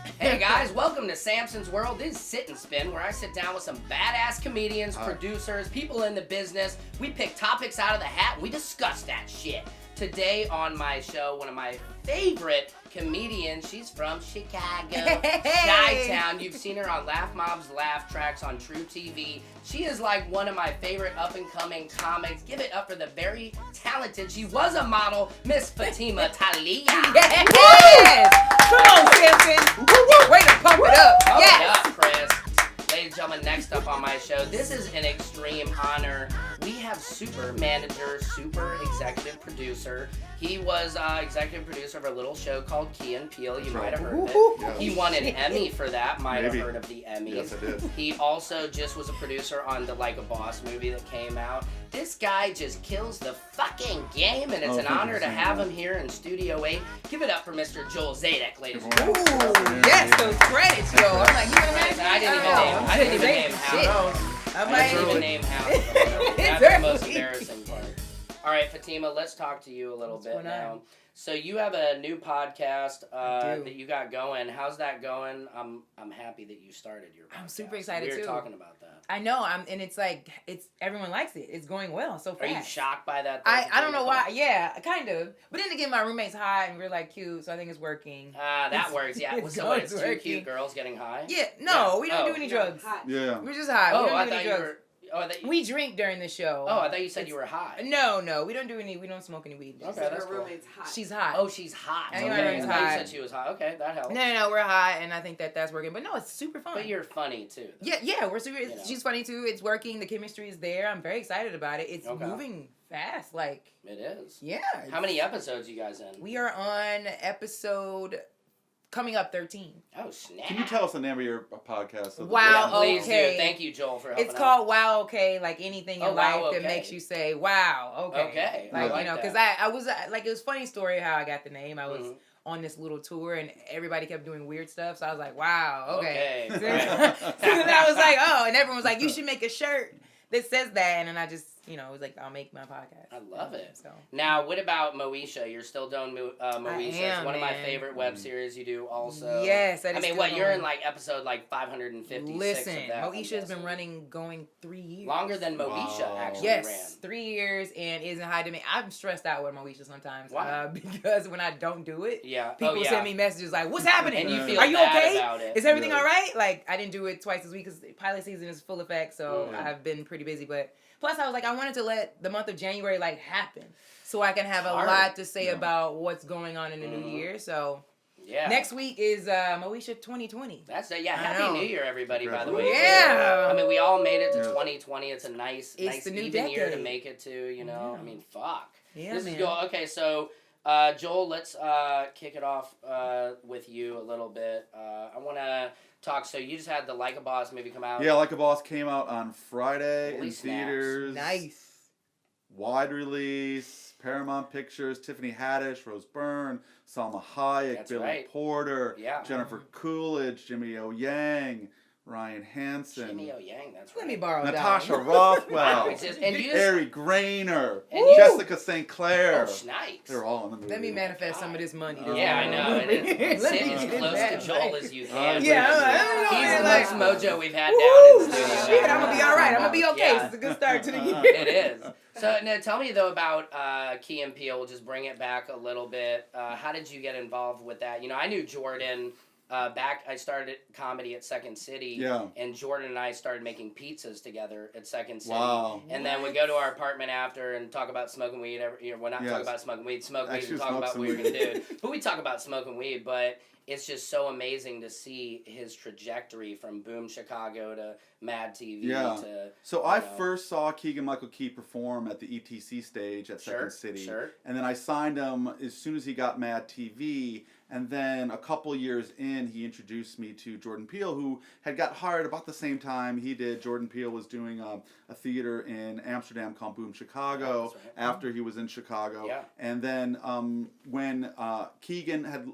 Hey guys, welcome to Samson's World. This is Sit and Spin, where I sit down with some badass comedians, producers, people in the business. We pick topics out of the hat and we discuss that shit. Today on my show, one of my favorite comedians. She's from Chicago, Chi-Town. You've seen her on Laugh Mob's Laugh Tracks on True TV. She is like one of my favorite up-and-coming comics. Give it up for the very talented, she was a model, Miss Fatimah Taliah. Yes! Come on, Samson. Way to pump it up. Pump Yes! it up, Chris. Ladies and gentlemen, next up on my show, this is an extreme honor. We have super manager, super executive producer. He was executive producer of a little show called Key and Peele. You might have heard of it. Yes. He won an Emmy for that. Might Maybe. have heard of the Emmys. Yes, I did. He also just was a producer on the Like a Boss movie that came out. This guy just kills the fucking game, and it's an honor to have him here in Studio 8. Give it up for Mr. Joel Zadak, ladies and Ooh, gentlemen. yes, those credits, yo. I'm like, you imagine? I didn't even name how. I didn't even name how. That's the most embarrassing part. All right, Fatimah, let's talk to you a little bit now. So you have a new podcast that you got going. How's that going? I'm happy that you started your podcast. I'm super excited we were too. talking about that. I know, and it's like everyone likes it. It's going well so fast. Are you shocked by that? I don't know why. Yeah, kind of. But then again, my roommate's hot and we're like cute, so I think it's working. That works. Yeah. So what, it's two cute girls getting high? Yeah. No, we don't do any drugs. Yeah. We're just high. We don't do any drugs. We drink during the show. Oh, I thought you said you were high. No, we don't do any. We don't smoke any weed. Okay, that's cool. Hot. She's hot. Oh, she's hot. I think Okay. my roommate's I thought you hot. said she was hot. Okay, that helps. No, we're hot, and I think that's working. But no, it's super fun. But you're funny too. Yeah, we're super. You know. She's funny too. It's working. The chemistry is there. I'm very excited about it. It's moving fast. Like it is. Yeah. How many episodes you guys in? We are on episode coming up 13. Oh snap! Can you tell us the name of your podcast? Wow. Yeah, please Okay. do. Thank you, Joel, for helping. It's called Wow Okay, like anything in life Wow, that okay. makes you say Wow Okay. Okay. Like, I you know, that. because I was like, it was a funny story how I got the name. I was on this little tour and everybody kept doing weird stuff, so I was like, wow, okay. So then I was like, oh, and everyone was like, you should make a shirt that says that, and then I just, it was like, I'll make my podcast. I love it. So Now, what about Moesha? You're still doing Moesha. It's one of my favorite web series you do also. Yes, I mean, what, you're in like episode like 556 Listen, of that. Moesha has been going 3 years. Longer than Moesha actually ran. Yes, 3 years and is in high demand. I'm stressed out with Moesha sometimes. Why? Because when I don't do it, people yeah. send me messages like, what's happening? And you feel Are you bad okay? about it. Is everything all right? Like, I didn't do it twice this week because pilot season is full effect, so I've been pretty busy. But plus, I was like, I wanted to let the month of January like happen so I can have a lot to say about what's going on in the new year. So next week is Moesha 2020. That's it. Yeah, Happy New Year, everybody, by the way. Yeah. I mean, we all made it to 2020. It's a nice the new even year to decade. make it to, I mean, fuck. Yeah, This man. is good. Okay, so Joel, let's kick it off with you a little bit. I want to talk. So you just had the Like a Boss movie come out. Yeah, Like a Boss came out on Friday Holy in snaps. theaters. Nice. Wide release. Paramount Pictures. Tiffany Haddish, Rose Byrne, Salma Hayek, That's Billy right. Porter, Yeah. Jennifer Coolidge, Jimmy O. Yang, Ryan Hansen, Jimmy O. Yang, that's right. Let me borrow that. Natasha Rothwell, And you just, Ari Grainer, And you- Jessica St. Clair. oh, snipes. They're all in the movie. Let me manifest some of this money. Yeah, I know. Let me Sit get as it close back. to Joel as you can. Yeah, I'm like, He's the like- most mojo we've had down in studio. Shit, I'm gonna be all right. I'm gonna be okay. Yeah. It's a good start to the year. It is. So now tell me though about Key and Peele. We'll just bring it back a little bit. How did you get involved with that? I knew Jordan back. I started comedy at Second City. Yeah. And Jordan and I started making pizzas together at Second City. Wow. And then we go to our apartment after and talk about smoking weed. We're not talking about smoking weed. Smoke weed and talk about what we were gonna do. But we talk about smoking weed. But it's just so amazing to see his trajectory from Boom Chicago to Mad TV to... So I first saw Keegan-Michael Key perform at the ETC stage at Second City. And then I signed him as soon as he got Mad TV. And then a couple years in, he introduced me to Jordan Peele, who had got hired about the same time he did. Jordan Peele was doing a theater in Amsterdam called Boom Chicago after he was in Chicago. Yeah. And then when Keegan had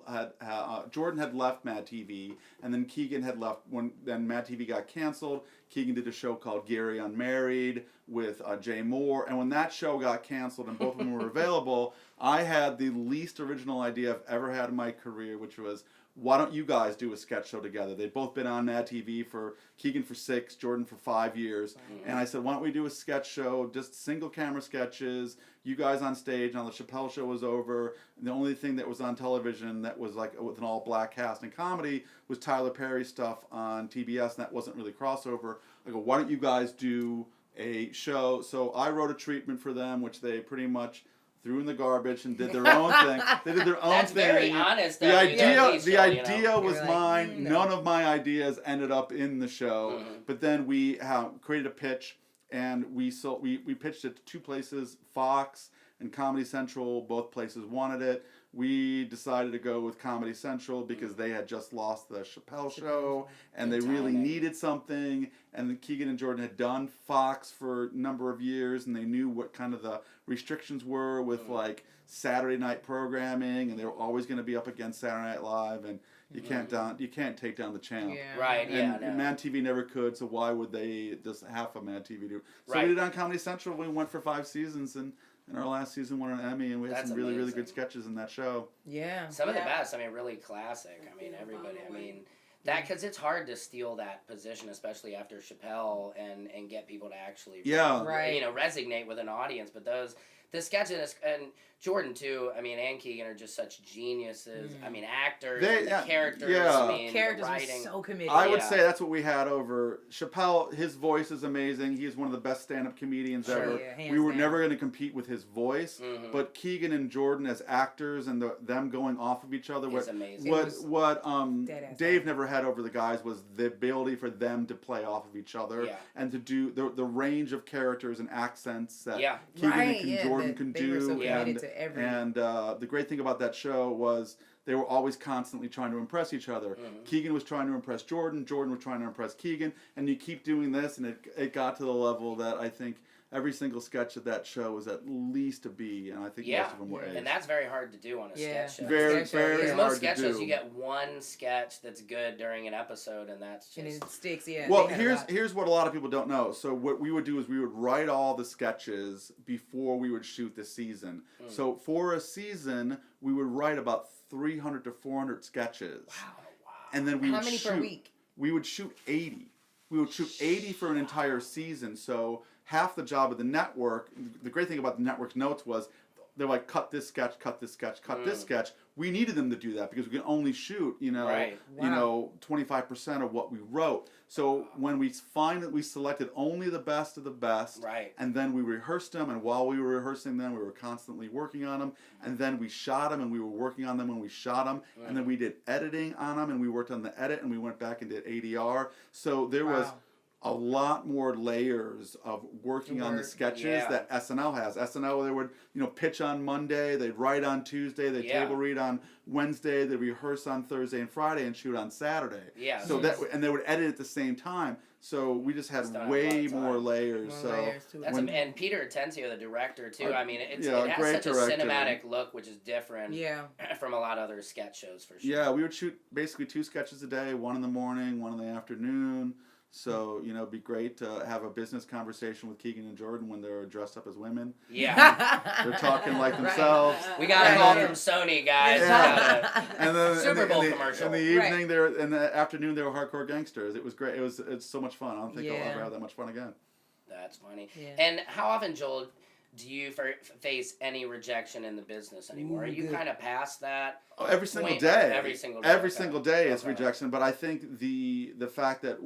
Jordan had left Mad TV, and then Keegan had left then Mad TV got canceled. Keegan did a show called Gary Unmarried with Jay Moore, and when that show got canceled and both of them were available, I had the least original idea I've ever had in my career, which was, why don't you guys do a sketch show together? They'd both been on Mad TV for Keegan for 6, Jordan for 5 years. And I said, why don't we do a sketch show, just single camera sketches, you guys on stage. Now the Chappelle show was over. And the only thing that was on television that was like with an all black cast and comedy was Tyler Perry stuff on TBS, and that wasn't really crossover. I go, why don't you guys do a show? So I wrote a treatment for them, which they pretty much threw in the garbage and did their own thing. They did their own That's thing. Very honest. The idea was You're like, mine. no. None of my ideas ended up in the show. But then we created a pitch, and we pitched it to 2 places, Fox and Comedy Central. Both places wanted it. We decided to go with Comedy Central because they had just lost the Chappelle show, and they really needed something. And Keegan and Jordan had done Fox for a number of years, and they knew what kind of the restrictions were with like Saturday night programming, and they were always going to be up against Saturday Night Live, and you can't take down the channel. Yeah. Right. And Mad TV never could, so why would they just half of Mad TV do? So Right. we did it on Comedy Central. We went for 5 seasons, and our last season won an Emmy, and we had That's some really, really amazing. good sketches in that show. Yeah. Some of the best. I mean, really classic. I mean, everybody. I mean, that because it's hard to steal that position, especially after Chappelle, and get people to actually Right. resonate with an audience. But the sketches and Jordan too. I mean, and Keegan are just such geniuses. I mean, actors, and the characters. I mean, characters the writing. were so committed. I would say that's what we had over Chappelle. His voice is amazing. He is one of the best stand-up comedians ever. Yeah, we were down. never going to compete with his voice, but Keegan and Jordan as actors and them going off of each other. It's amazing. What Dave awesome. never had over the guys was the ability for them to play off of each other and to do the range of characters and accents that Keegan and Jordan can do. They were so committed to every. And the great thing about that show was they were always constantly trying to impress each other. Keegan was trying to impress Jordan. Jordan was trying to impress Keegan. And you keep doing this, and it got to the level that I think every single sketch of that show was at least a B, and I think most of them were A's. And that's very hard to do on a sketch show. Very Because hard to most sketch do. shows, you get one sketch that's good during an episode, and that's just... And it sticks, Well, here's what a lot of people don't know. So what we would do is we would write all the sketches before we would shoot the season. So for a season, we would write about 300 to 400 sketches. Wow. And then we How would many per week? We would shoot 80. We would shoot 80 for an entire season. So half the job of the network, the great thing about the network's notes was they're like, cut this sketch, cut this sketch, cut this sketch. We needed them to do that because we can only shoot, 25% of what we wrote. So when we selected only the best of the best, and then we rehearsed them, and while we were rehearsing them, we were constantly working on them, and then we shot them, and we were working on them when we shot them, and then we did editing on them, and we worked on the edit, and we went back and did ADR. So there was a lot more layers of working on the sketches that SNL has. SNL, they would, pitch on Monday, they'd write on Tuesday, they'd table read on Wednesday, they'd rehearse on Thursday and Friday and shoot on Saturday. Yeah. So and they would edit at the same time. So we just had way more layers. And Peter Atencio, the director too. I mean, it has such a director. Cinematic look, which is different from a lot of other sketch shows for sure. Yeah, we would shoot basically 2 sketches a day, 1 in the morning, 1 in the afternoon. So, it'd be great to have a business conversation with Keegan and Jordan when they're dressed up as women. Yeah. They're talking like themselves. We got a call from Sony, guys. And then Super Bowl commercial. In the evening, in the afternoon, they were hardcore gangsters. It was great. It's so much fun. I don't think I'll ever have that much fun again. That's funny. Yeah. And how often, Joel, do you face any rejection in the business anymore? Are you kind of past that? Oh, every single day. Every single day. Every single day is rejection. But I think the fact that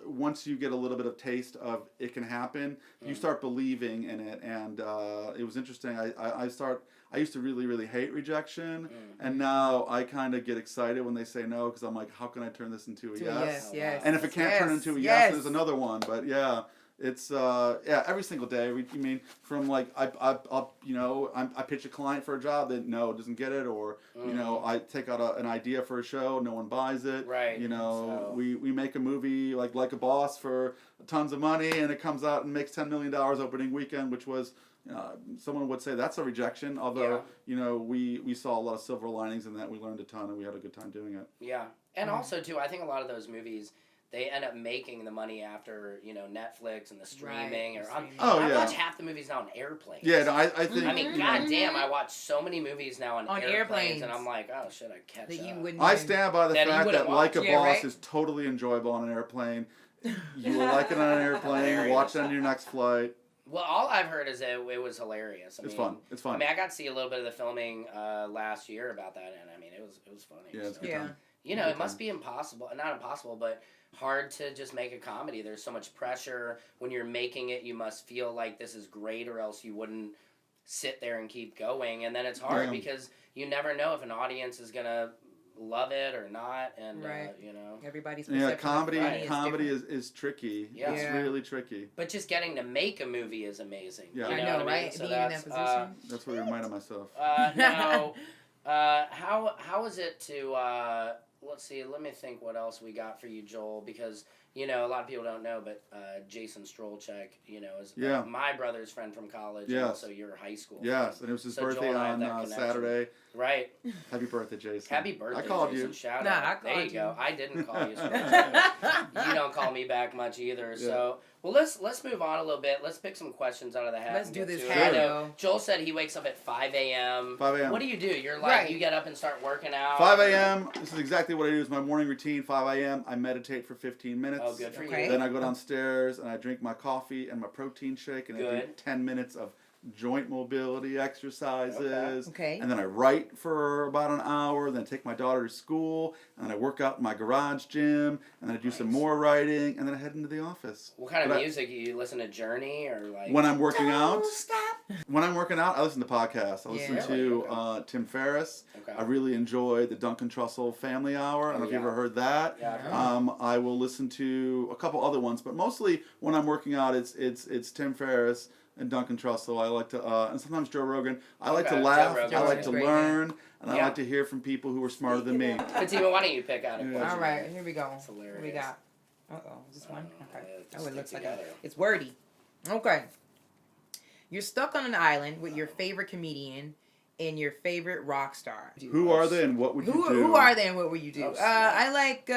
once you get a little bit of taste of it can happen, you start believing in it. And it was interesting. I used to really, really hate rejection. And now I kind of get excited when they say no because I'm like, how can I turn this into a yes? Yes. And if it can't turn into a yes, there's another one. But yeah. It's every single day. I mean, from like I pitch a client for a job that doesn't get it, or I take out an idea for a show, no one buys it. Right. We make a movie like a boss for tons of money, and it comes out and makes $10 million opening weekend, which was. Someone would say that's a rejection, although we saw a lot of silver linings in that. We learned a ton, and we had a good time doing it. Yeah, and also too, I think a lot of those movies, they end up making the money after, Netflix and the streaming. Right, I watch half the movies now on airplanes. Yeah, no, I think... I mean, goddamn, I watch so many movies now on airplanes, and I'm like, oh, shit, I catch up. I stand by the fact that Like a Boss right? is totally enjoyable on an airplane. You will like it on an airplane, watch it on your next flight. Well, all I've heard is it was hilarious. It's fun. It's fun. I mean, I got to see a little bit of the filming last year about that, and I mean, it was funny. Yeah, it's good time. It must be impossible, not impossible, but hard to just make a comedy. There's so much pressure. When you're making it, you must feel like this is great, or else you wouldn't sit there and keep going. And then it's hard because you never know if an audience is going to love it or not, and everybody's comedy is tricky. Yeah. It's really tricky. But just getting to make a movie is amazing. Yeah. You know I know, what right? I mean? So being in that position. That's what I reminded myself. Now, how is it to let's see, let me think what else we got for you, Joel, because a lot of people don't know, but Jason Strolchek, is my brother's friend from college, and also your high school friend. Yes, and it was his birthday on Saturday. Right. Happy birthday, Jason. Happy birthday, I called Jason. you. Shout out. out. There you go. I didn't call you. You don't call me back much either. Yeah. So, well, let's move on a little bit. Let's pick some questions out of the hat. Let's do this. I know Joel said he wakes up at 5 a.m. 5 a.m. What do? You're like, you get up and start working out. 5 a.m. This is exactly what I do. It's my morning routine. 5 a.m. I meditate for 15 minutes. Oh, good for you. Then I go downstairs and I drink my coffee and my protein shake, and I do 10 minutes of joint mobility exercises. Okay. And then I write for about an hour, then take my daughter to school, and then I work out in my garage gym, and then I do some more writing, and then I head into the office. What kind of music? You listen to Journey or like? When I'm working out, when I'm working out, I listen to podcasts. I listen to Tim Ferriss. Okay. I really enjoy the Duncan Trussell Family Hour. I don't know if you ever heard that. Yeah. I will listen to a couple other ones, but mostly when I'm working out, it's Tim Ferriss and Duncan Trussell. I like to, and sometimes Joe Rogan. I like to laugh. I like to learn, and I like to hear from people who are smarter than me. Fatimah, why don't you pick out a question? All right, here we go. That's hilarious. What we got? Is this one? Okay. Oh, it looks like it's wordy. Okay. You're stuck on an island with your favorite comedian and your favorite rock star. Who are they and what would you do? Who are they and what would you do? I like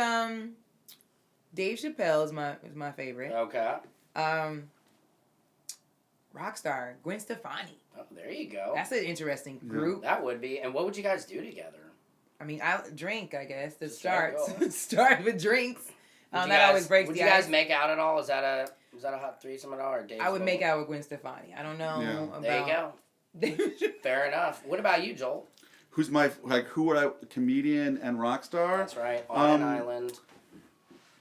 Dave Chappelle is my favorite. Okay. Rockstar Gwen Stefani. Oh, there you go. That's an interesting group. That would be. And what would you guys do together? I mean, I drink. I guess to start with drinks. That always breaks the ice. Would you guys make out at all? Is that a hot threesome at all, or Dave? I would make out with Gwen Stefani. I don't know about. There you go. Fair enough. What about you, Joel? Who's my who would I comedian and rock star? That's right. On an island.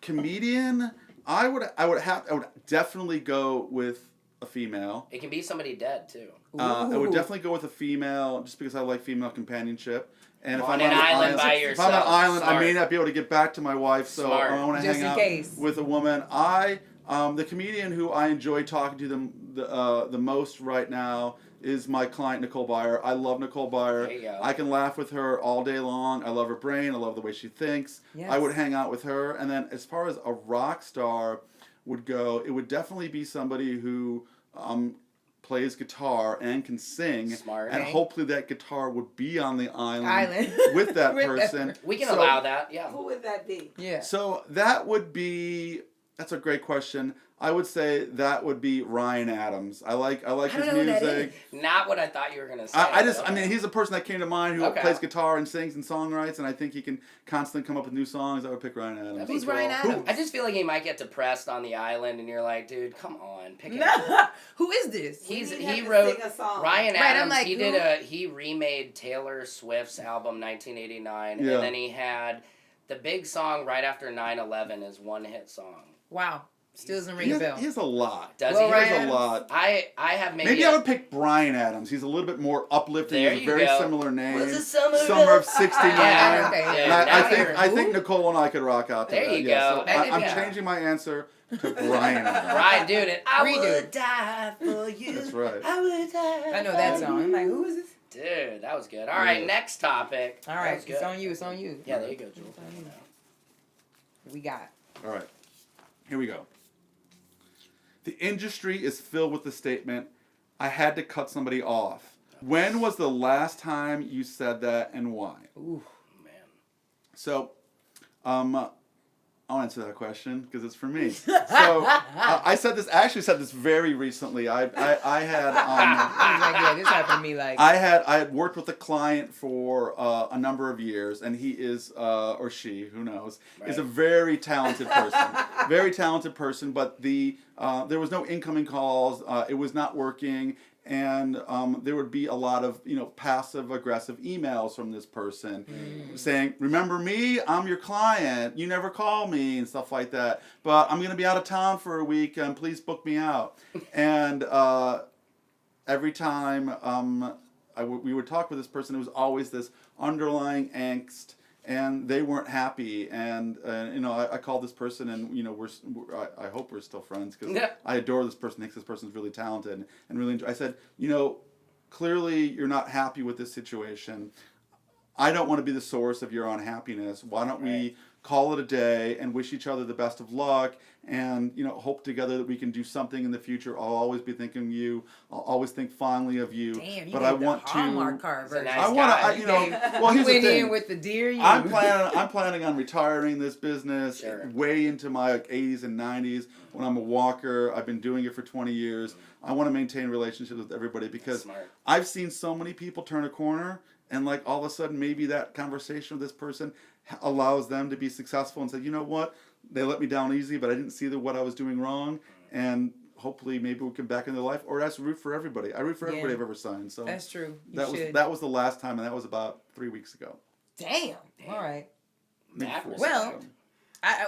Comedian, I would definitely go with a female. It can be somebody dead too. I would definitely go with a female just because I like female companionship. And if I'm on an island by yourself. If I'm on an island, I may not be able to get back to my wife, so I want to hang out with a woman. The comedian who I enjoy talking to the most right now is my client Nicole Byer. I love Nicole Byer. There you go. I can laugh with her all day long. I love her brain. I love the way she thinks. Yes. I would hang out with her. And then as far as a rock star would go, it would definitely be somebody who plays guitar and can sing. Smart. And hopefully that guitar would be on the island with that person. We can allow that, yeah. Who would that be? Yeah. So that would be, that's a great question. I would say that would be Ryan Adams. I like his music. Not what I thought you were gonna say. I mean, he's a person that came to mind who plays guitar and sings and songwrites, and I think he can constantly come up with new songs. I would pick Ryan Adams. Who's Ryan Adams? I just feel like he might get depressed on the island, and you're like, dude, come on, pick it. Who is this? He wrote Ryan Adams. Like, he remade Taylor Swift's album 1989, and then he had the big song right after 9/11 is one hit song. Wow. Still doesn't ring a bell. He has a lot. Does he? He has a lot. I have maybe I would pick Bryan Adams. He's a little bit more uplifting. He has a very similar name. Was it Summer of '69. I think Nicole and I could rock out to that. There you go. So I'm changing my answer to Bryan Adams. Bryan, dude, I would die for you. That's right. I would die. I know that song. I'm like, who is this? Dude, that was good. All right, next topic. All right, it's on you. It's on you. Yeah, there you go, Jules. We got. All right, here we go. The industry is filled with the statement, I had to cut somebody off. When was the last time you said that and why? Ooh, man. So, I'll answer that question because it's for me. So I said this. I actually said this very recently. I had. Yeah, this happened to me. Like I had worked with a client for a number of years, and he is or she, who knows, is a very talented person. Very talented person, but there was no incoming calls. It was not working. And there would be a lot of passive aggressive emails from this person saying, "Remember me? I'm your client. You never call me," and stuff like that. But I'm going to be out of town for a week, and please book me out. And every time we would talk with this person, it was always this underlying angst. And they weren't happy, and I called this person, and I hope we're still friends because I adore this person. I think this person's really talented, and really. I said, clearly you're not happy with this situation. I don't want to be the source of your unhappiness. Why don't we call it a day and wish each other the best of luck, and hope together that we can do something in the future. I'll always be thinking of you. I'll always think fondly of you. Damn, you but gave I the want Hallmark card version. Nice I want to. Well, here's you the went thing. in with the dear you. I'm planning on retiring this business way into my 80s and 90s when I'm a walker. I've been doing it for 20 years. I want to maintain relationships with everybody because I've seen so many people turn a corner, and all of a sudden maybe that conversation with this person allows them to be successful and say, you know what, they let me down easy, but I didn't see what I was doing wrong, and hopefully maybe we can back into their life, or that's root for everybody. I root for everybody I've ever signed. So that's true. That was the last time, and that was about 3 weeks ago. Damn. All right. Well,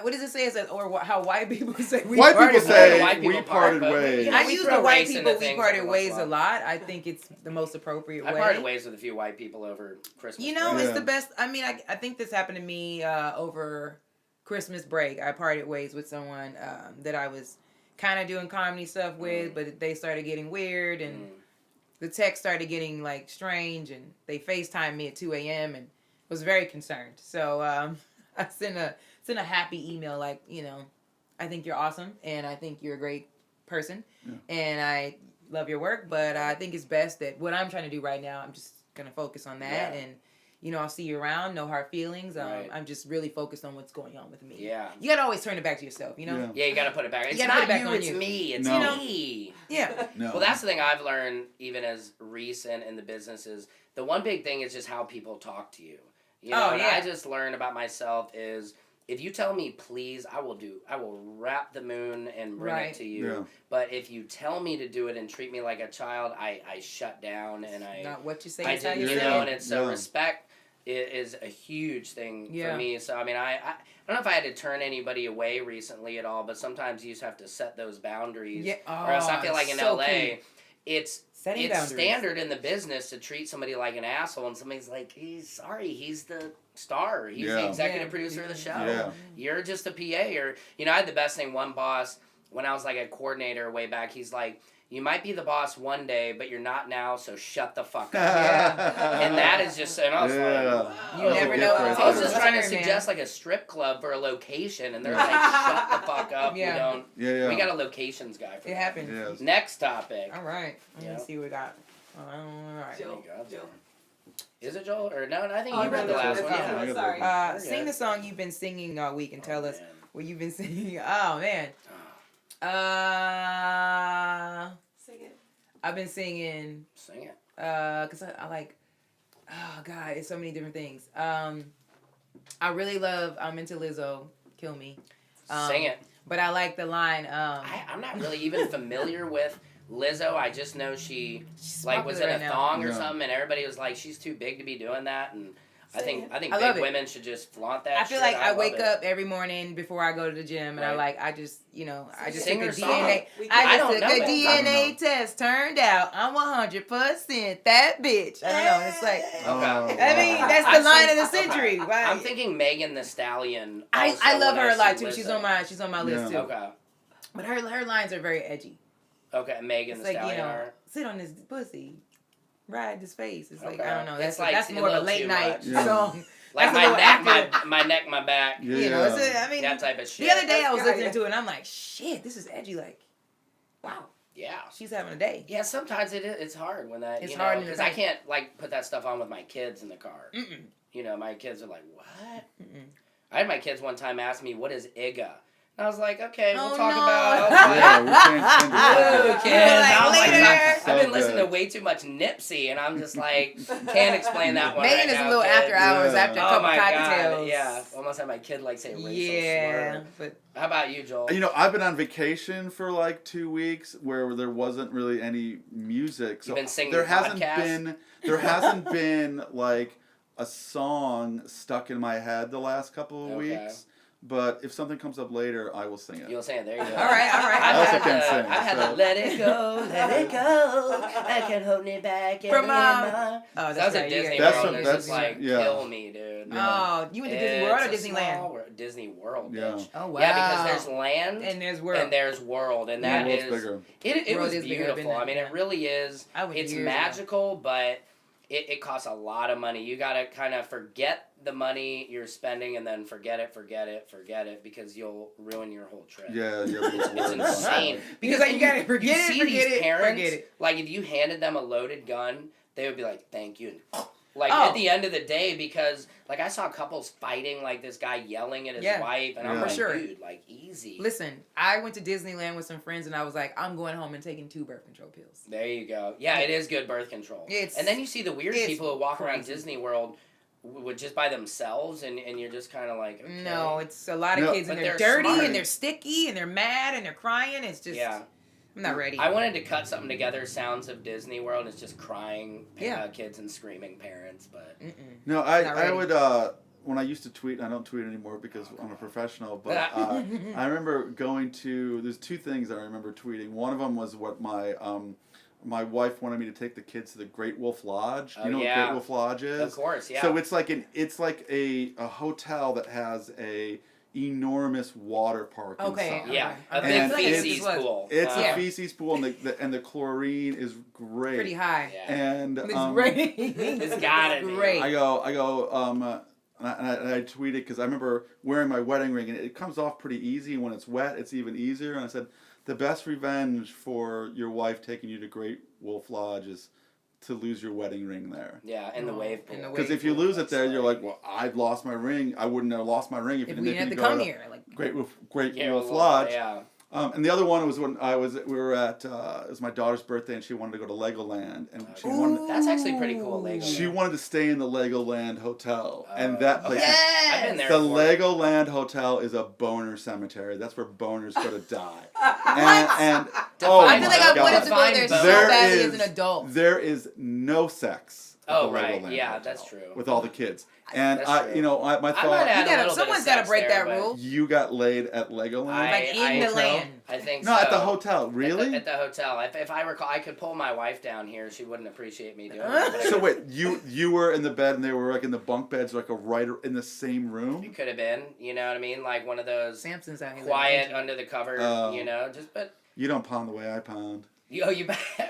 what does it say? How white people say we white parted people say ways. we parted ways. I use the white people we parted ways a lot. I think it's the most appropriate way. I parted ways with a few white people over Christmas. It's the best. I mean, I think this happened to me over Christmas break. I parted ways with someone that I was kind of doing comedy stuff with, but they started getting weird, and the text started getting strange, and they FaceTimed me at 2 a.m. and was very concerned. So I sent a happy email I think you're awesome, and I think you're a great person, and I love your work, but I think it's best that what I'm trying to do right now, I'm just gonna focus on that, and I'll see you around, no hard feelings. I'm just really focused on what's going on with me. Yeah. You gotta always turn it back to yourself, Yeah, you gotta put it back. It's not put it back you, it's me. It's me. Yeah. No. Well, that's the thing I've learned even as recent in the business is the one big thing is just how people talk to you. I just learned about myself is if you tell me please, I will wrap the moon and bring it to you. Yeah. But if you tell me to do it and treat me like a child, I shut down and not what you say. And it's respect is a huge thing for me. So I mean, I don't know if I had to turn anybody away recently at all, but sometimes you just have to set those boundaries. Yeah. Or else I feel like in LA, key. It's standard in the business to treat somebody like an asshole, and somebody's like, he's the star. He's the executive producer of the show. Yeah. You're just a PA. Or I had the best thing. One boss, when I was a coordinator way back, he's like, you might be the boss one day, but you're not now, so shut the fuck up. And that is just, and I was like, you never know. I was just trying to suggest a strip club for a location, and they're like, shut the fuck up. Yeah. We got a locations guy for that. It happens. Yes. Next topic. All right. Let me see what we got. All right. Joel. Is it Joel? Or no, I think you read the last one. Yeah. Sorry. Sing the song you've been singing all week and tell us what you've been singing. Oh, man. Sing it. I've been singing. Sing it. Cause I like. Oh God, it's so many different things. I really love. I'm into Lizzo. Kill me. Sing it. But I like the line. I'm not really even familiar with Lizzo. I just know she's was in a thong or something, and everybody was like, she's too big to be doing that, and. I think big women should just flaunt that. I feel like I wake up every morning before I go to the gym, and I just took a DNA. I just took a DNA test. Turned out I'm 100% that bitch. I don't know. It's like I mean that's the line of the century. Right? I'm thinking Megan Thee Stallion. I love her a lot too. She's on my list too. Okay. But her lines are very edgy. Okay, Megan Thee Stallion. Sit on this pussy. Ride his face. It's like, okay. I don't know. That's more of a late night song. Like my neck, my back. Yeah. That type of shit. The other day I was listening to it and I'm like, shit, this is edgy. Like, wow. Yeah. She's having a day. Yeah, sometimes it's hard when that, it's hard because I can't put that stuff on with my kids in the car. My kids are like, what? I had my kids one time ask me, what is IGA? And I was like, okay, we'll talk no. about... Yeah, we changed Woo, kids. Like, I'm like, later. I've been listening to way too much Nipsey, and I'm just like, can't explain that one Megan right is now, a little kids. after hours, after a Oh couple my cocktails. God, yeah. Almost had my kid like say a racial slur. But How about you, Joel? You know, I've been on vacation for like 2 weeks where there wasn't really any music. So You've been singing there podcasts? hasn't been like a song stuck in my head the last couple of Okay. weeks. But if something comes up later, I will sing it. You'll sing it. There you go. all right. I also can't sing, I've had so- to let it go, I can't hold it back From, anymore. oh, That was a right. Disney That's World. some- That that's- just like yeah. kill me, dude. Yeah. Oh, you went to Disney World or It's a Disneyland? small Disney World, Yeah. bitch. Oh wow. Yeah, because there's land and there's world. and there's world, and Yeah, that world's is bigger. it World was is bigger, I've been beautiful. there, I mean, yeah. it really is. I went It's years ago. magical, but it costs a lot of money. You gotta kind of forget the money you're spending, and then forget it, because you'll ruin your whole trip. Yeah, It's insane. Because like, you gotta forget you it, see forget these it, parents, forget it. like if you handed them a loaded gun, they would be like, "Thank you." And, like Oh. at the end of the day, because like I saw couples fighting, like this guy yelling at his Yeah. wife, and I'm Yeah. like, For sure. dude, like easy. Listen, I went to Disneyland with some friends and I was like, I'm going home and taking 2 birth control pills. There you go. Yeah, it is good birth control. And then you see the weird it's people who walk around crazy. Disney World with just by themselves, and you're just kind of like, okay. No, it's a lot of No. kids and But they're they're dirty smart. and they're sticky and they're mad and they're crying. It's just, Yeah. I'm not ready. I wanted to cut something together, Sounds of Disney World. It's just crying Yeah. kids and screaming parents, but Mm-mm. No, Not I ready. would when I used to tweet. I don't tweet anymore because I'm a professional. But I remember going to. There's 2 things I remember tweeting. One of them was what my wife wanted me to take the kids to the Great Wolf Lodge. Oh, You know yeah. what Great Wolf Lodge is? of course, yeah. So it's like a hotel that has a enormous water park Okay. inside. yeah, a Okay. big And feces it's- pool. It's Yeah. a feces pool, and the chlorine is great. Pretty high. Yeah. And It's great. great. It's gotta be. great. I go, and I tweeted because I remember wearing my wedding ring, and it comes off pretty easy. When it's wet, it's even easier. And I said, the best revenge for your wife taking you to Great Wolf Lodge is to lose your wedding ring there. Yeah, in the wave pool. In the Because wave if you pool, lose it there, you're like, well, I've lost my ring. I wouldn't have lost my ring if If you we didn't didn't have to go come to here, like, Great Yeah, Wolf well, Lodge. Yeah. And the other one was when we were at it was my daughter's birthday, and she wanted to go to Legoland, and she wanted. That's actually pretty cool, Legoland. She wanted to stay in the Legoland Hotel, and that place. Okay. Yes! I've been there. The before. Legoland Hotel is a boner cemetery. That's where boners go to die. and oh I my feel like I God. wanted to go there Define so boner. badly as an adult. There is no sex. at Oh, the right. Legoland Yeah, Hotel that's true. With all the kids, and That's I, true. you know, my I might thought. add a little bit of Someone's got to sex break there, that but rule. You got laid at Legoland. Like in the Hotel? land. I think No, so. at the hotel. Really? At the hotel. If I recall, I could pull my wife down here. She wouldn't appreciate me doing it. But So wait, you were in the bed and they were like in the bunk beds, like right in the same room. it could have been, you know what I mean? Like one of those Samson's out here. quiet, under the cover, Oh. you know, just, but, You don't pound the way I pound. you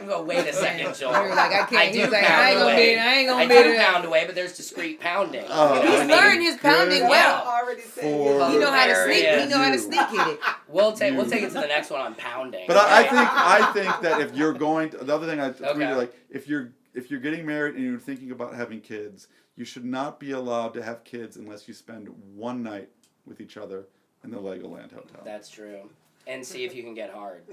well, wait a second, Joel. You were like, I can't. do He's like, pound I ain't gonna away. be. I ain't I gonna be do there. pound away, but there's discreet pounding. Oh. You know He's what I mean? learned his pounding Good. well. Already said For- it. He know how to sneak. He Hilarious. know how to You. sneak hit it. We'll take it to the next one on pounding. But I think that if you're going to, the other thing I Okay. tweeted, like if you're getting married and you're thinking about having kids, you should not be allowed to have kids unless you spend one night with each other in the Legoland Hotel. That's true. And see if you can get hard.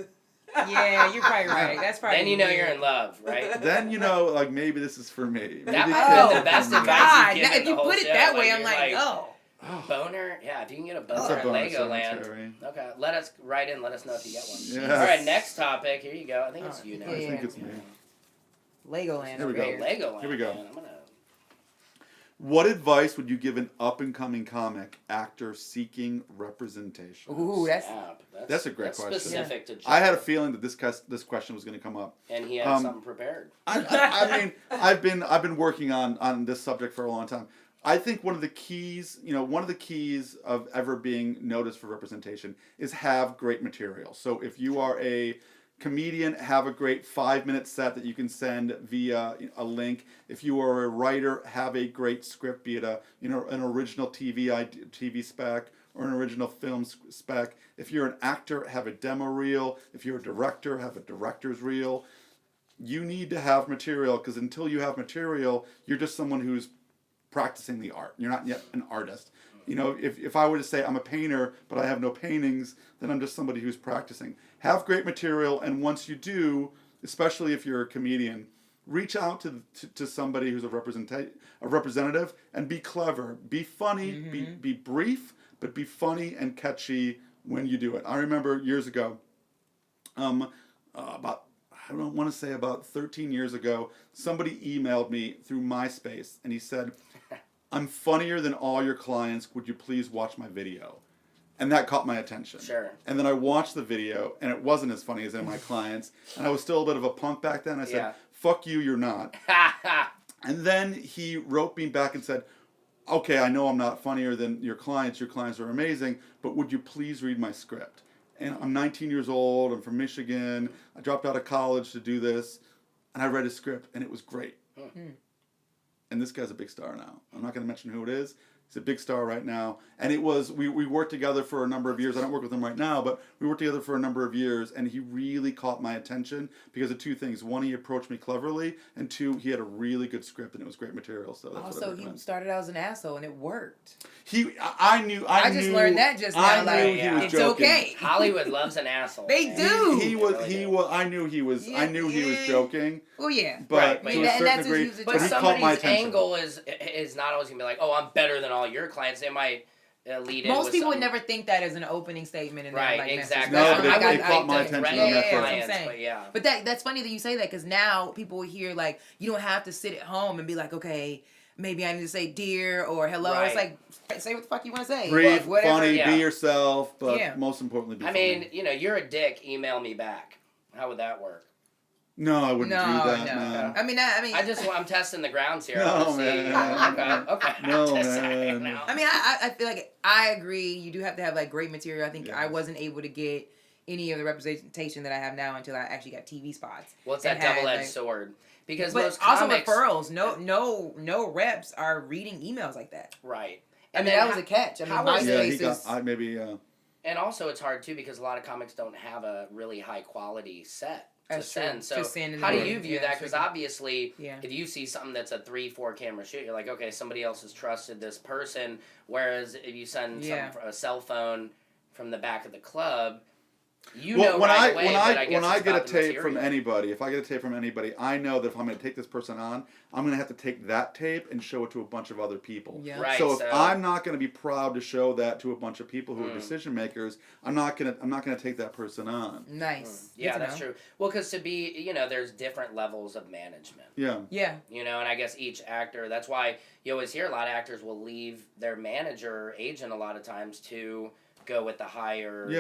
Yeah, you're probably right. That's probably. Then you know weird. you're in love, right? Then you know, like maybe this is for me. Maybe That it might could have been be the best for me. advice God, you've now, given if you the whole put it show. that way, I'm you're like, oh. Boner? Yeah, if you can get a That's boner a at boner Legoland. cemetery. Okay, let us write in. Let us know if you get one. Yes. All right, next topic. Here you go. I think it's you now. I think it's me. Legoland. Here we over go. here. Legoland. Here we go. Man. I'm gonna. What advice would you give an up-and-coming comic actor seeking representation? Ooh, that's. Snap. That's a great that's question. Specific to. I had a Joe. feeling that this question was going to come up. And he had something prepared. I mean, I've been working on this subject for a long time. I think one of the keys of ever being noticed for representation is have great material. So if you are a comedian, have a great 5-minute set that you can send via a link. If you are a writer, have a great script, be it an original TV spec or an original film spec. If you're an actor, have a demo reel. If you're a director, have a director's reel. You need to have material, because until you have material, you're just someone who's practicing the art. You're not yet an artist. if I were to say I'm a painter, but I have no paintings, then I'm just somebody who's practicing. Have great material, and once you do, especially if you're a comedian, reach out to somebody who's a representative, and be clever, be funny, be brief, but be funny and catchy when you do it. I remember years ago, about 13 years ago, somebody emailed me through MySpace, and he said, "I'm funnier than all your clients. Would you please watch my video?" And that caught my attention. Sure. And then I watched the video, and it wasn't as funny as any of my clients. And I was still a bit of a punk back then. I said, "Fuck you, you're not." And then he wrote me back and said, "Okay, I know I'm not funnier than your clients. Your clients are amazing, but would you please read my script?" And I'm 19 years old. I'm from Michigan. I dropped out of college to do this. And I read his script, and it was great. And this guy's a big star now. I'm not going to mention who it is. He's a big star right now. And it was, we worked together for a number of years. I don't work with him right now, but we worked together for a number of years. And he really caught my attention because of two things. One, he approached me cleverly. And two, he had a really good script, and it was great material. So that's also, he started out as an asshole, and it worked. I just learned that just now. It's joking. Okay. Hollywood loves an asshole. They do. I knew he was joking. Well, yeah. But to a certain degree, but he caught my somebody's attention. angle is not always gonna be like, "Oh, I'm better than all your clients." They might lead in. Most people would never think that as an opening statement. Right, exactly. No, but it caught my attention on that first. But that's funny that you say that, because now people hear, like, you don't have to sit at home and be like, okay, maybe I need to say dear or hello. Right. It's like, say what the fuck you want to say. Breathe, funny, be yourself, but most importantly, be funny. I mean, you're a dick, email me back. How would that work? No, I wouldn't do that, man. I mean, I'm testing the grounds here. No, man. Okay. No, man. I mean, I feel like I agree. You do have to have, like, great material. I think I wasn't able to get any of the representation that I have now until I actually got TV spots. Well, it's that double-edged sword. Because but most comics, also referrals. No reps are reading emails like that. Right. And that was a catch. I mean, MySpace And also, it's hard too because a lot of comics don't have a really high quality set to send. So how do you view that? Because obviously, if you see something that's a 3-4 camera shoot, you're like, okay, somebody else has trusted this person. Whereas if you send a cell phone from the back of the club, when I get a tape from anybody, if I get a tape from anybody, I know that if I'm going to take this person on, I'm going to have to take that tape and show it to a bunch of other people. Yeah. Right, so if I'm not going to be proud to show that to a bunch of people who are decision makers, I'm not going to take that person on. Nice. Yeah, that's true. Well, because there's different levels of management. Yeah. Yeah. And I guess each actor, that's why you always hear a lot of actors will leave their manager or agent a lot of times to go with the higher,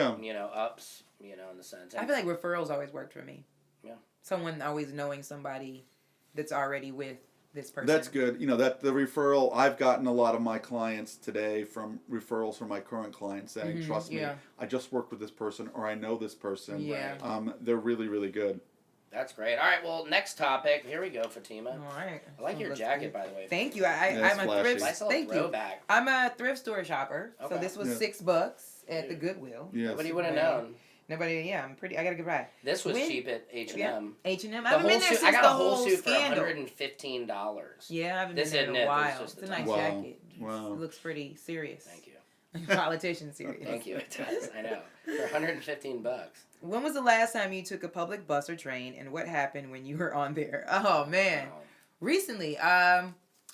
ups. In the sense. I feel like referrals always worked for me. Yeah. Someone always knowing somebody that's already with this person. That's good. That the referral, I've gotten a lot of my clients today from referrals from my current clients saying, trust me, I just worked with this person, or I know this person. Yeah. They're really, really good. That's great. All right, well, next topic. Here we go, Fatimah. All right. I like your jacket, by the way. Thank you. I'm a thrift. Nice thank you. I'm a thrift store shopper. Okay. So this was $6 at the Goodwill. Yes. Nobody would have known. Nobody, I got a good ride. This was cheap at H&M. Yeah. H&M. I haven't been there since the whole suit scandal. for $115. Yeah, I haven't been there in a while. It's a nice jacket. Wow. It looks pretty serious. Thank you. Politician serious. Thank you. It does. I know. For $115. When was the last time you took a public bus or train, and what happened when you were on there? Oh man, recently.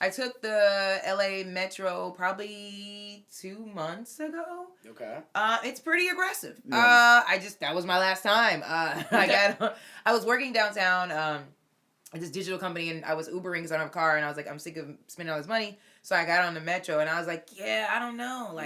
I took the LA Metro probably 2 months ago. Okay. It's pretty aggressive. Yeah. That was my last time. I was working downtown at this digital company, and I was Ubering because I don't have a car, and I was like, I'm sick of spending all this money. So I got on the Metro, and I was like, I don't know.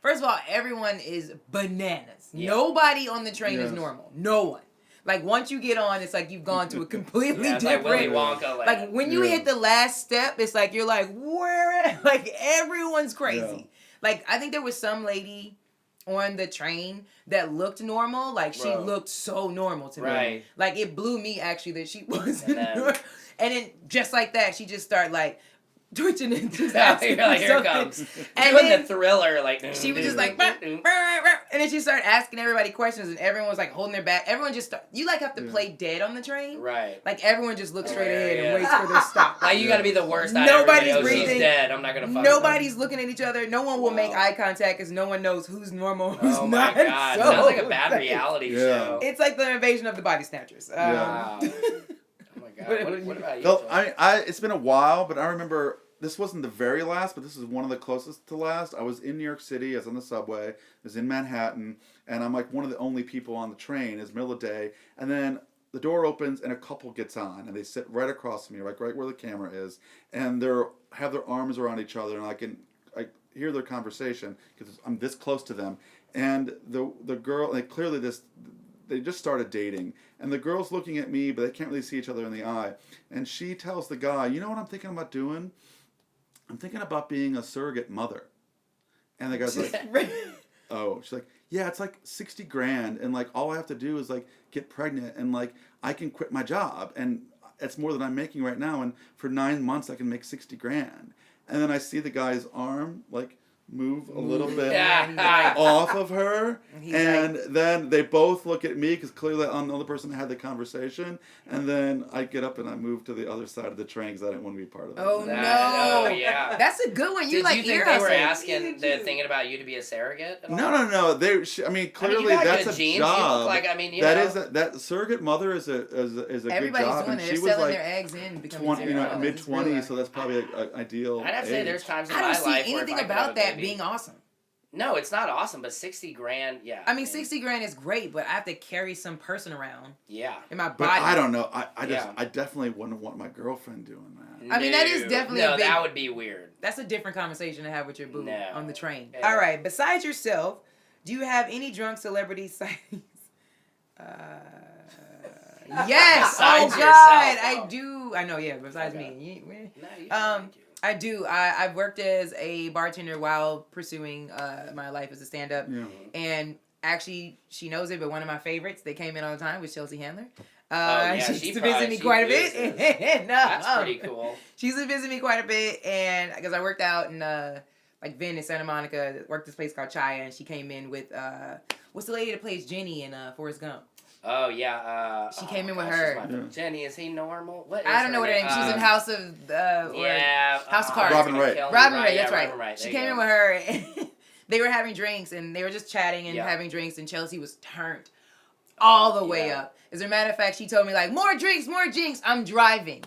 First of all, everyone is bananas. Yeah. Nobody on the train is normal. No one. Like, once you get on, it's like you've gone to a completely different... Like Willy Wonka. Like, when you hit the last step, it's like, you're like, where? Like, everyone's crazy. Yeah. Like, I think there was some lady on the train that looked normal. Like, she looked so normal to me. Like, it blew me, actually, that she wasn't normal. And then, just like that, she just started, like... twitching into that. You're like, here it comes. And doing the Thriller, like... She was just like... and And then she started asking everybody questions, and everyone was like holding their back. Everyone just you like have to play dead on the train, right? Like everyone just looks straight ahead and waits for their stop. Like you got to be the worst. Nobody's breathing. She's dead. I'm not gonna. Nobody's looking at each other. No one will make eye contact because no one knows who's normal, who's not. Oh not. my god! So, sounds like a bad reality show. It's like the invasion of the body snatchers. Wow. Oh my god! What about you? It's been a while, but I remember. This wasn't the very last, but this is one of the closest to last. I was in New York City. I was on the subway. I was in Manhattan. And I'm like one of the only people on the train. It's middle of the day. And then the door opens and a couple gets on. And they sit right across from me, like right where the camera is. And they have their arms around each other. And I hear their conversation because I'm this close to them. And the girl, like clearly they just started dating. And the girl's looking at me, but they can't really see each other in the eye. And she tells the guy, you know what I'm thinking about doing? I'm thinking about being a surrogate mother. And the guy's like, oh, she's like, yeah, it's like $60,000. And like, all I have to do is like get pregnant and like, I can quit my job. And it's more than I'm making right now. And for 9 months, I can make $60,000. And then I see the guy's arm like move a little bit off of her. And then they both look at me because clearly I'm the other person that had the conversation. And then I get up and I move to the other side of the train because I didn't want to be part of it. Oh, no. Oh, yeah. That's a good one. Did you think they were asking, they're thinking about you to be a surrogate at all? No. Clearly that's a genes. job. That surrogate mother is a good job. Everybody's doing it. They're selling like their eggs in. mid-20s, so that's probably an ideal I'd have to say there's times in my life where I don't see anything about that being awesome. No, it's not awesome, but $60,000, yeah. I mean, $60,000 is great, but I have to carry some person around. Yeah. In my body. But I don't know. I definitely wouldn't want my girlfriend doing that. I mean, that is definitely that would be weird. That's a different conversation to have with your boo on the train. Yeah. All right. Besides yourself, do you have any drunk celebrity sightings? Yes. Oh God, I do. I know. Yeah. Besides me. I do. I've worked as a bartender while pursuing my life as a stand-up. Yeah. And actually, she knows it, but one of my favorites, they came in all the time, was Chelsea Handler. She used to visit me quite a bit. That's pretty cool. She used to visit me quite a bit, and because I worked out in like Venice, Santa Monica, worked this place called Chaya, and she came in with, what's the lady that plays Jenny in Forrest Gump? Oh, yeah. She came in with her. Jenny, is he normal? What is I don't know what her name is. She's in House of... House of Cards. Robin Wright. Robin Wright, that's right. Robin Wright. She came in with her, and they were having drinks, and they were just chatting and having drinks, and Chelsea was turned all the way up. As a matter of fact, she told me, like, more drinks, I'm driving.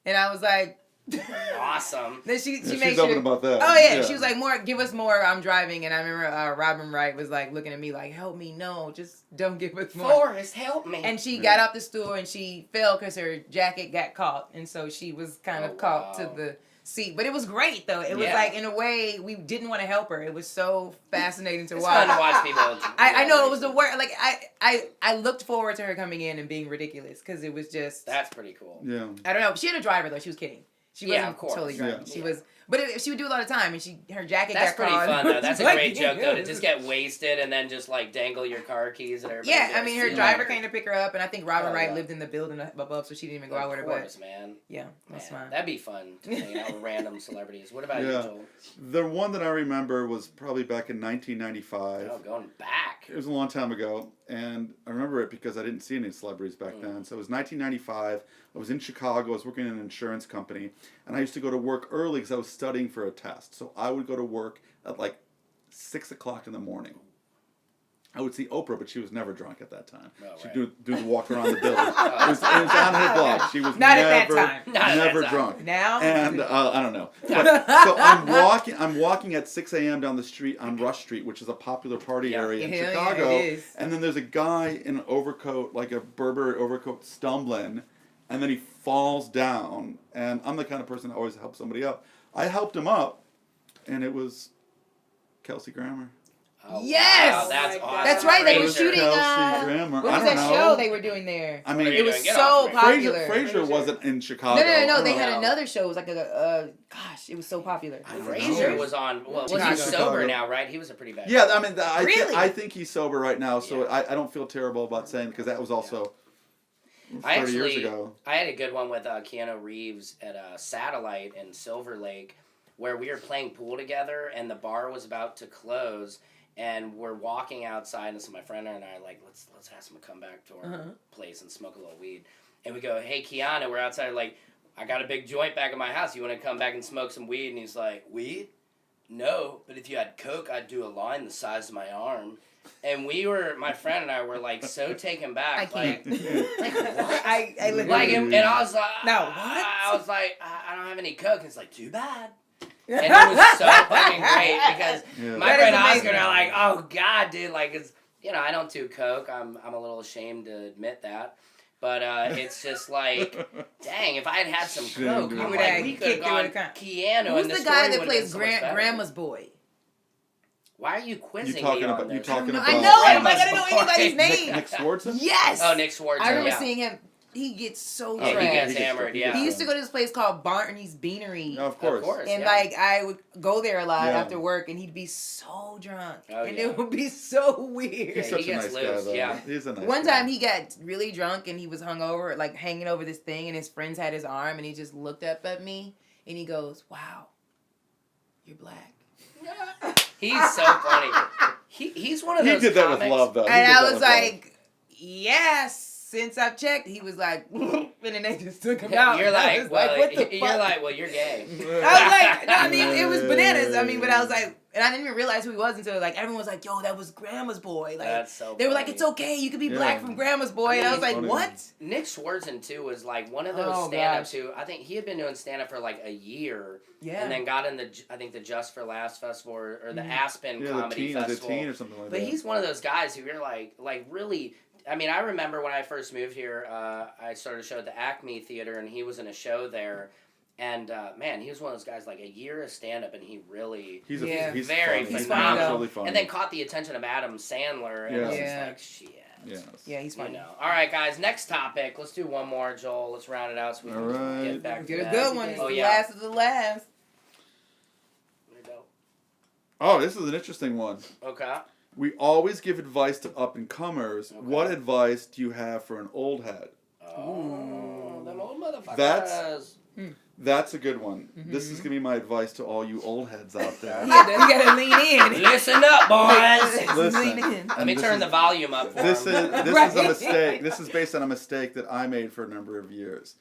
And I was like... Awesome. Then she's open about that. Oh yeah, she was like, give us more. I'm driving, and I remember Robin Wright was like looking at me like, help me, no, just don't give us more. Forrest, help me. And she got off the stool and she fell because her jacket got caught, and so she was kind of caught to the seat. But it was great though. It was like, in a way, we didn't want to help her. It was so fascinating to watch. It's fun to watch people. I know it was the worst. Like I looked forward to her coming in and being ridiculous because it was just. That's pretty cool. Yeah. I don't know. She had a driver though. She was kidding. She wasn't totally drunk. Yeah. She was, but she would do it all the time, and her jacket That's got caught. That's pretty fun though. That's a great joke though, to just get wasted and then just like dangle your car keys at everybody. Yeah, I mean her driver came to pick her up, and I think Robin Wright lived in the building above, so she didn't even go out with her. Of course, man. Yeah, that's fine. That'd be fun to hang out with random celebrities. What about you, Joel? The one that I remember was probably back in 1995. Oh, going back. It was a long time ago, and I remember it because I didn't see any celebrities back then. So it was 1995. I was in Chicago. I was working in an insurance company, and I used to go to work early because I was studying for a test. So I would go to work at like 6 o'clock in the morning. I would see Oprah, but she was never drunk at that time. She'd do the walk around the building. It was on her block. She was never drunk. Now? And I don't know. But, so I'm walking at 6 a.m. down the street on Rush Street, which is a popular party area in Chicago. Yeah, it is. And then there's a guy in an overcoat, like a Burberry overcoat, stumbling. And then he falls down. And I'm the kind of person that always helps somebody up. I helped him up, and it was Kelsey Grammer. Oh, yes! Wow, that's awesome. That's right, they were Frasier. shooting, what was that show they were doing there? I mean, it was so popular. Frasier wasn't in Chicago. No, they had another show. It was like gosh, it was so popular. Frasier was on, he's sober now, right? He was a pretty bad Yeah, I mean, I think he's sober right now, so I don't feel terrible about saying, because that was also 30 years ago. I had a good one with Keanu Reeves at Satellite in Silver Lake, where we were playing pool together, and the bar was about to close. And we're walking outside, and so my friend and I are like, let's ask him to come back to our place and smoke a little weed. And we go, hey, Kiana, we're outside, like, I got a big joint back in my house. You want to come back and smoke some weed? And he's like, weed? No, but if you had coke, I'd do a line the size of my arm. And my friend and I were, like, so taken back. I can't. Like what? I and I was like, no, what? I was like, I don't have any coke. And it's like, too bad. And it was so fucking great because my friend Oscar and I are like, oh God, dude, like it's I don't do coke. I'm a little ashamed to admit that, but it's just like, dang, if I had some coke, we could have gone Keanu. Who's and the guy that plays Grandma's Boy? Why are you quizzing you talking me on about, this? You talking about? I know it. I'm like, I don't know anybody's name. Nick Swartzen? Yes. Oh, Nick Swartzen. I remember seeing him. He gets so he gets hammered, He used to go to this place called Barney's Beanery. No, of course. And like I would go there a lot after work, and he'd be so drunk, and it would be so weird. He's such a nice guy, though. Yeah, he's a nice One guy. time he got really drunk, and he was hungover, like hanging over this thing, and his friends had his arm, and he just looked up at me, and he goes, "Wow, you're black." He's so funny. He's one of those. He did that comics. with love, though. And I was like, yes. Since I've checked, he was like, and then they just took him out. You're like, well, what the fuck? You're like, well, you're gay. I was like, no, I mean, it was bananas. I mean, but I was like, and I didn't even realize who he was until like everyone was like, yo, that was Grandma's Boy. Like, that's so they were funny. like, it's okay, you could be black from Grandma's Boy. And I was like, funny. what? Nick Swartzen, too, was like one of those stand-ups who, I think he had been doing stand-up for like a year. Yeah. And then got in the Just for Laughs Festival or the Aspen Comedy Festival. The teen or something like but that. he's one of those guys who you're like really. I mean, I remember when I first moved here, I started a show at the Acme Theater, and he was in a show there. And, man, he was one of those guys, like, a year of stand-up, and he really... He's very funny. phenomenal. Really funny. And then caught the attention of Adam Sandler, and I was just like, shit. Yes. Yeah, he's funny. All right, guys, next topic. Let's do one more, Joel. Let's round it out so we can get back to Get a that. good one. It's the last of the last. There you go. Oh, this is an interesting one. Okay. We always give advice to up-and-comers. Okay. What advice do you have for an old head? Oh, them old motherfuckers. That's a good one. Mm-hmm. This is going to be my advice to all you old heads out there. You got to lean in. Listen up, boys. Listen. Let me turn the volume up for this him. Is a mistake. This is based on a mistake that I made for a number of years.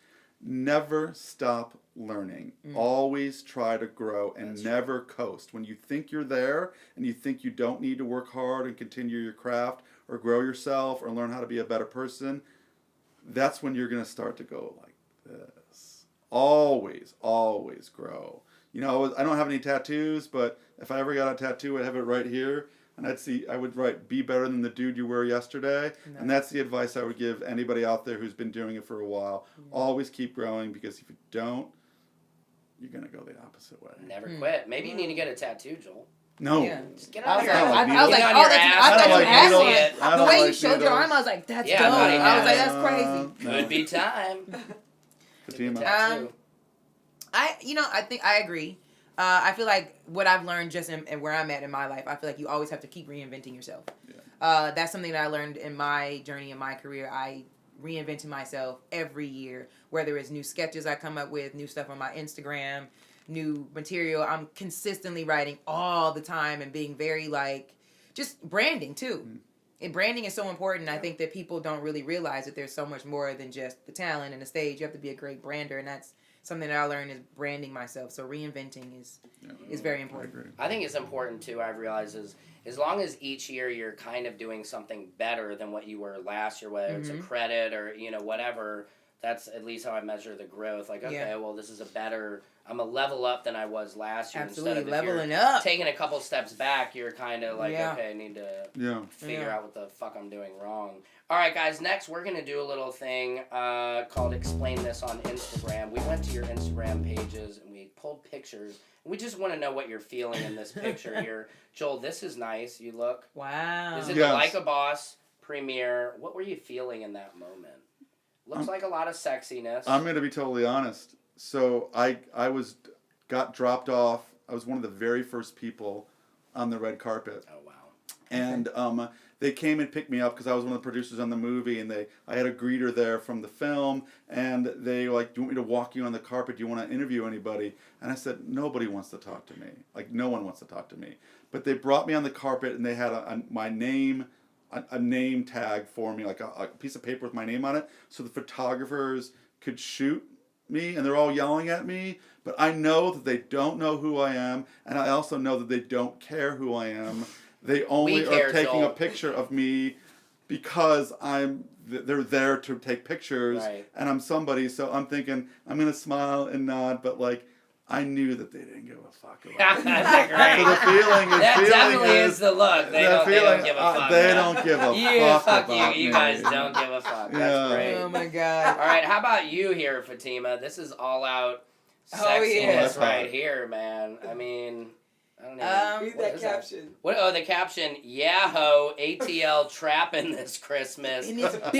Never stop learning. Always try to grow and never coast. When you think you're there and you think you don't need to work hard and continue your craft or grow yourself or learn how to be a better person, that's when you're going to start to go like this. Always, always grow. You know, I don't have any tattoos, but if I ever got a tattoo, I'd have it right here. And I would write, be better than the dude you were yesterday. No. And that's the advice I would give anybody out there who's been doing it for a while. Always keep growing, because if you don't, you're going to go the opposite way. Never quit. Maybe you need to get a tattoo, Joel. No. Yeah. Just get out I was like, oh, that's an ass. The way you showed your arm, I was like, that's dope. I was like, that's crazy. Could be time. Fatimah. I think I agree. I feel like what I've learned just in where I'm at in my life, I feel like you always have to keep reinventing yourself. Yeah. That's something that I learned in my journey in my career. I reinvented myself every year, whether it's new sketches I come up with, new stuff on my Instagram, new material. I'm consistently writing all the time and being very just branding too. And branding is so important. I think that people don't really realize that there's so much more than just the talent and the stage. You have to be a great brander, and that's something that I learned is branding myself. So reinventing is very important. I think it's important too. I've realized is as long as each year you're kind of doing something better than what you were last year, whether it's a credit or whatever. That's at least how I measure the growth. Like, okay, well, this is I'm a level up than I was last year. Absolutely, instead of leveling up. Taking a couple steps back, you're kind of like, okay, I need to figure out what the fuck I'm doing wrong. All right, guys, next we're going to do a little thing called Explain This on Instagram. We went to your Instagram pages and we pulled pictures. We just want to know what you're feeling in this picture here. Joel, this is nice. You look. Wow. Is it the Like a Boss premiere? What were you feeling in that moment? Looks like a lot of sexiness. I'm going to be totally honest. So I got dropped off. I was one of the very first people on the red carpet. Oh, wow. And they came and picked me up because I was one of the producers on the movie, and I had a greeter there from the film, and they were like, "Do you want me to walk you on the carpet? Do you want to interview anybody?" And I said, "Nobody wants to talk to me. Like, no one wants to talk to me." But they brought me on the carpet, and they had my name, a name tag for me, like a piece of paper with my name on it, so the photographers could shoot me, and they're all yelling at me, but I know that they don't know who I am, and I also know that they don't care who I am. They only are taking a picture of me because they're there to take pictures, and I'm somebody, so I'm thinking, I'm going to smile and nod, but like, I knew that they didn't give a fuck about me. That's great. So the feeling definitely is the look. They don't give a fuck. They don't give a fuck about you me. guys don't give a fuck. That's great. Oh my God. All right, how about you here, Fatimah? This is all out sexiness right here, man. I mean, I don't even read that caption. What? Oh, the caption. Yahoo! ATL trapping this Christmas. #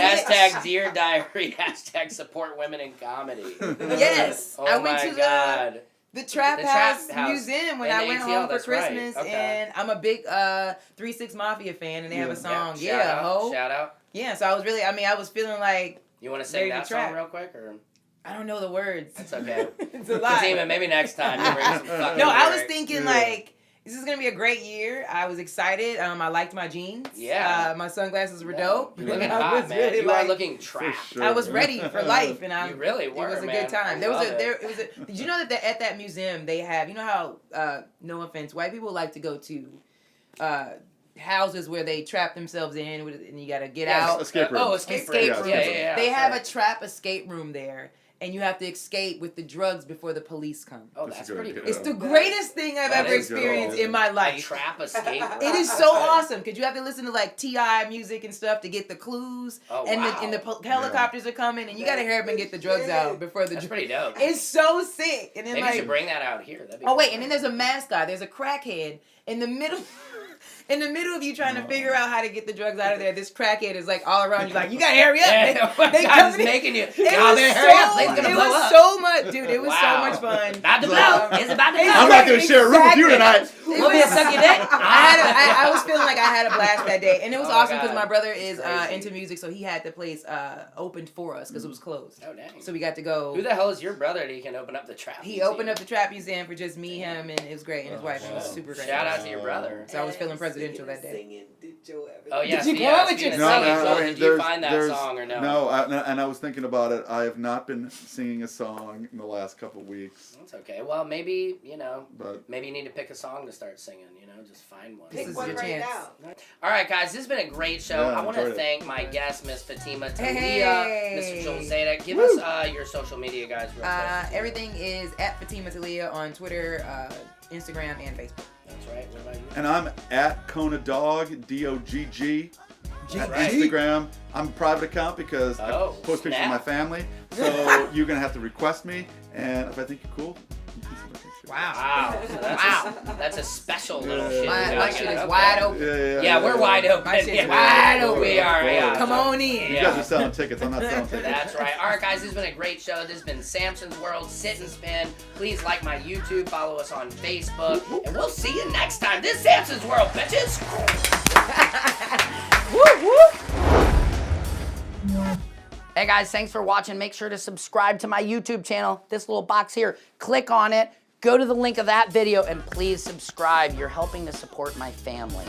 Dear Diary. # support women in comedy. Yes. Oh I went my to God. The Trap House Museum when I went ATL, home for that's right. Christmas, Okay. and I'm a big 3 6 Mafia fan, and they have a song. Shout out. Yeah, so I was feeling like. You want to sing that song real quick, or? I don't know the words. That's okay. It's a lot. Fatimah, maybe next time you bring some fucking No, I was lyrics. thinking like, this is gonna be a great year. I was excited. I liked my jeans. Yeah. My sunglasses were dope. You're looking hot, man. Really, you are looking trapped. Sure. I was ready for life, and You really were, It was a man. good time. I Did you know that at that museum they have? You know how? No offense, white people like to go to. Houses where they trap themselves in, and you gotta get out. Escape room. Oh, escape room. Yeah. They have a trap escape room there, and you have to escape with the drugs before the police come. Oh, that's pretty cool. It's the greatest thing I've ever experienced in my life. A trap escape room. It is so awesome because you have to listen to like T.I. music and stuff to get the clues, and the helicopters are coming, and you gotta hurry up and get the drugs out before the. That's pretty dope. It's so sick, and then Maybe you should bring that out here. That'd be wait, and then there's a mascot. There's a crackhead in the middle. In the middle of you trying to figure out how to get the drugs out of there, this crackhead is like all around you, like, you gotta hurry up. They just making you. Y'all better hurry up. It's gonna blow up. So much, dude. It was so much fun. About to blow. It's about to blow. I'm not gonna share a room with you tonight. Want me to suck your dick? I was feeling like I had a blast that day, and it was awesome because God. my brother is into music, so he had the place opened for us because it was closed. Oh dang! So we got to go. Who the hell is your brother that he can open up the trap? He opened up the trap museum for just me, him, and it was great, and his wife. It was super great. Shout out to your brother. So I was feeling presidential that day. Oh yes, Did you go? Did you find that song or no? No, and I was thinking about it. I have not been singing a song in the last couple weeks. That's okay. Well, maybe maybe you need to pick a song to start singing. Just find one. This is your chance. All right, guys, this has been a great show. Yeah, I want to enjoyed it. thank my guest, Miss Fatimah, Taliah, Mr. Joel Zadak. Give us your social media, guys, real quick. Everything is at Fatimah Taliah on Twitter, Instagram, and Facebook. That's right. What about you? And I'm at Kona Dog, DOGG. At Right. Instagram. I'm a private account because I post pictures of my family. So you're going to have to request me. And if I think you're cool, you can send a picture. Wow. So that's a special little shit. My shit is wide open. Yeah, we're wide open. My shit is wide open. We are. Yeah. Come on in. You guys are selling tickets. I'm not selling tickets. That's right. All right, guys, this has been a great show. This has been Samson's World Sit and Spin. Please like my YouTube, follow us on Facebook, and we'll see you next time. This is Samson's World, bitches. Woo, woo. Hey guys, thanks for watching. Make sure to subscribe to my YouTube channel. This little box here, click on it, go to the link of that video, and please subscribe. You're helping to support my family.